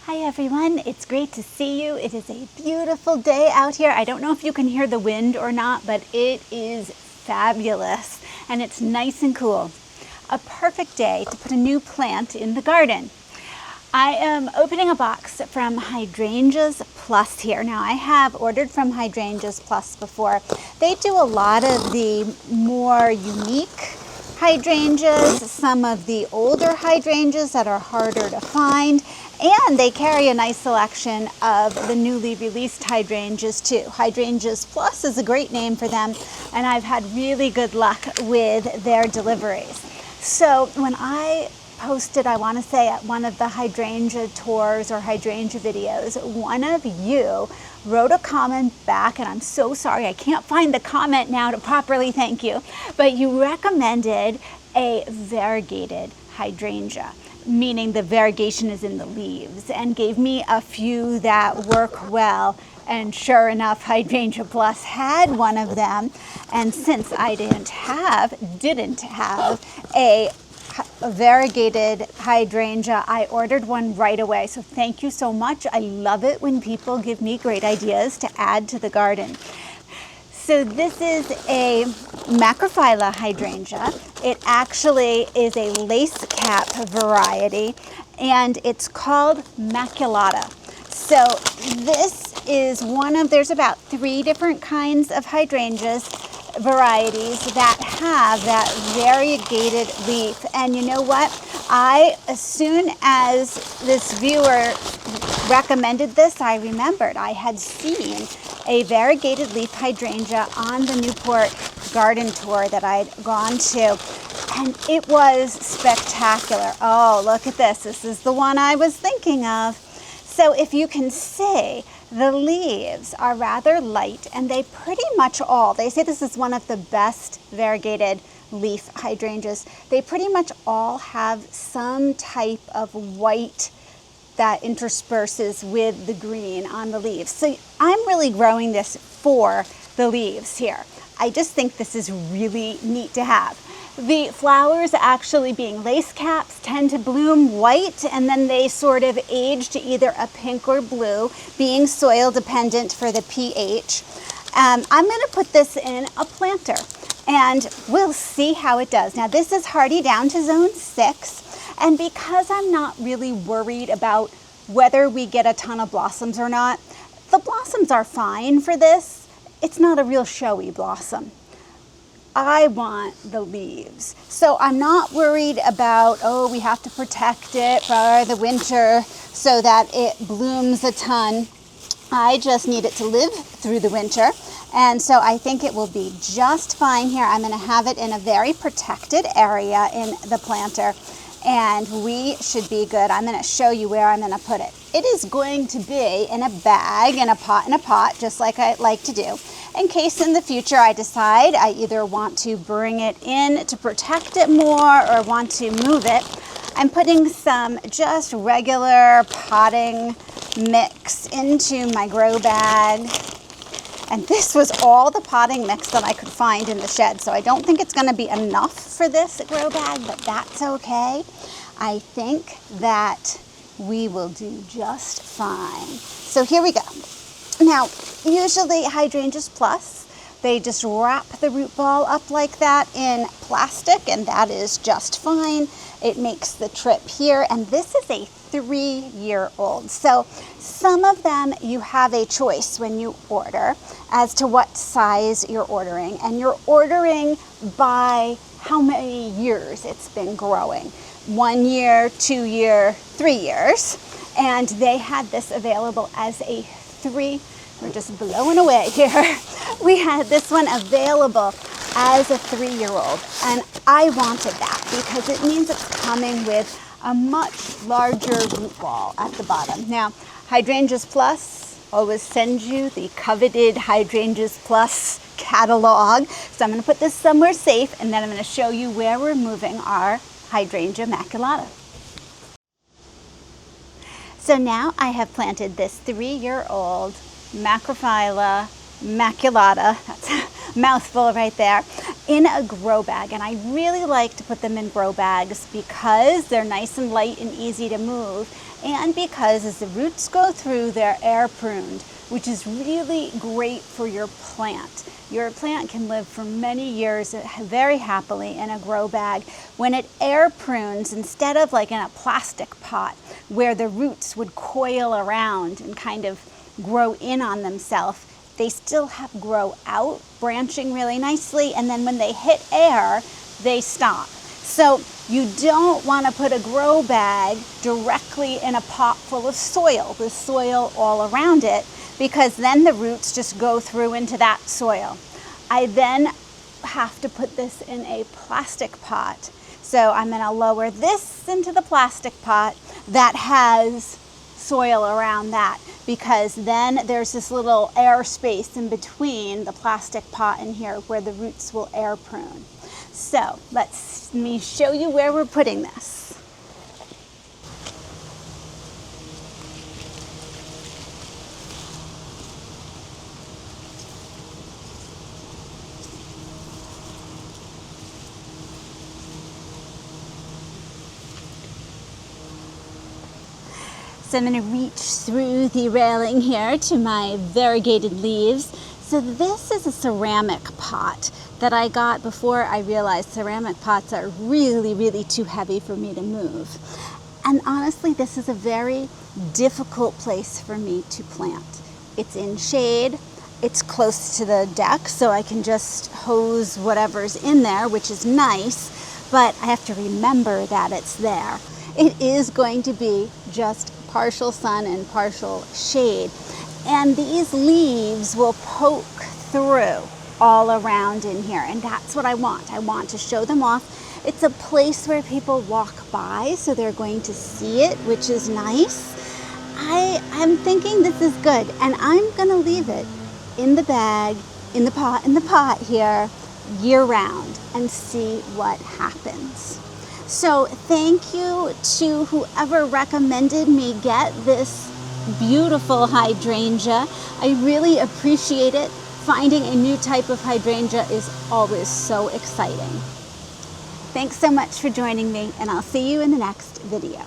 Hi everyone, it's great to see you. It is a beautiful day out here. I don't know if you can hear the wind or not, but it is fabulous and it's nice and cool. A perfect day to put a new plant in the garden. I am opening a box from Hydrangeas Plus here. Now I have ordered from Hydrangeas Plus before. They do a lot of the more unique hydrangeas, some of the older hydrangeas that are harder to find, and they carry a nice selection of the newly released hydrangeas too. Hydrangeas Plus is a great name for them, and I've had really good luck with their deliveries. So when I posted, I want to say, at one of the hydrangea tours or hydrangea videos, one of you wrote a comment back, and I'm so sorry I can't find the comment now to properly thank you, but you recommended a variegated hydrangea, meaning the variegation is in the leaves, and gave me a few that work well. And sure enough, Hydrangea Plus had one of them, and since I didn't have a variegated hydrangea, I ordered one right away. So thank you so much. I love it when people give me great ideas to add to the garden. So this is a Macrophylla Hydrangea. It actually is a lace cap variety, and it's called Maculata. So this is one of, there's about 3 different kinds of hydrangeas varieties that have that variegated leaf. And you know what? As soon as this viewer recommended this, I remembered I had seen a variegated leaf hydrangea on the Newport garden tour that I'd gone to, and it was spectacular. Oh, look at this. This is the one I was thinking of. So if you can see, the leaves are rather light, and they pretty much all, they say this is one of the best variegated leaf hydrangeas. They pretty much all have some type of white that intersperses with the green on the leaves. So I'm really growing this for the leaves here. I just think this is really neat to have. The flowers, actually being lace caps, tend to bloom white, and then they sort of age to either a pink or blue, being soil dependent for the pH. I'm going to put this in a planter, and we'll see how it does. Now this is hardy down to zone 6, and because I'm not really worried about whether we get a ton of blossoms or not, the blossoms are fine for this. It's not a real showy blossom. I want the leaves. So I'm not worried about, oh, we have to protect it for the winter so that it blooms a ton. I just need it to live through the winter. And so I think it will be just fine here. I'm going to have it in a very protected area in the planter, and we should be good. I'm going to show you where I'm going to put it. It is going to be in a bag, in a pot, just like I like to do, in case in the future I decide I either want to bring it in to protect it more or want to move it. I'm putting some just regular potting mix into my grow bag. And this was all the potting mix that I could find in the shed. So I don't think it's going to be enough for this grow bag, but that's okay. I think that we will do just fine. So here we go. Now, usually Hydrangeas Plus, they just wrap the root ball up like that in plastic, and that is just fine. It makes the trip here, and this is a 3-year-old. So some of them you have a choice when you order as to what size you're ordering, and you're ordering by how many years it's been growing. 1 year, 2 year, 3 years. And they had this available as a 3. We're just blowing away here. We had this one available as a 3-year-old, and I wanted that because it means it's coming with a much larger root ball at the bottom. Now, Hydrangeas Plus always sends you the coveted Hydrangeas Plus catalog. So I'm going to put this somewhere safe, and then I'm going to show you where we're moving our Hydrangea Maculata. So now I have planted this 3-year-old Macrophylla Maculata, that's a mouthful right there, in a grow bag. And I really like to put them in grow bags because they're nice and light and easy to move, and because as the roots go through, they're air pruned, which is really great for your plant. Your plant can live for many years very happily in a grow bag. When it air prunes, instead of like in a plastic pot where the roots would coil around and kind of grow in on themselves, they still grow out, branching really nicely, and then when they hit air, they stop. So you don't want to put a grow bag directly in a pot full of soil, with soil all around it, because then the roots just go through into that soil. I then have to put this in a plastic pot. So I'm going to lower this into the plastic pot that has soil around that, because then there's this little air space in between the plastic pot and here where the roots will air prune. So let me show you where we're putting this. So I'm going to reach through the railing here to my variegated leaves. So this is a ceramic pot that I got before I realized ceramic pots are really, really too heavy for me to move. And honestly, this is a very difficult place for me to plant. It's in shade, it's close to the deck, so I can just hose whatever's in there, which is nice, but I have to remember that it's there. It is going to be just partial sun and partial shade, and these leaves will poke through all around in here, and that's what I want. I want to show them off. It's a place where people walk by, so they're going to see it, which is nice. I'm thinking this is good, and I'm gonna leave it in the bag, in the pot here, year round, and see what happens. So thank you to whoever recommended me get this beautiful hydrangea. I really appreciate it. Finding a new type of hydrangea is always so exciting. Thanks so much for joining me, and I'll see you in the next video.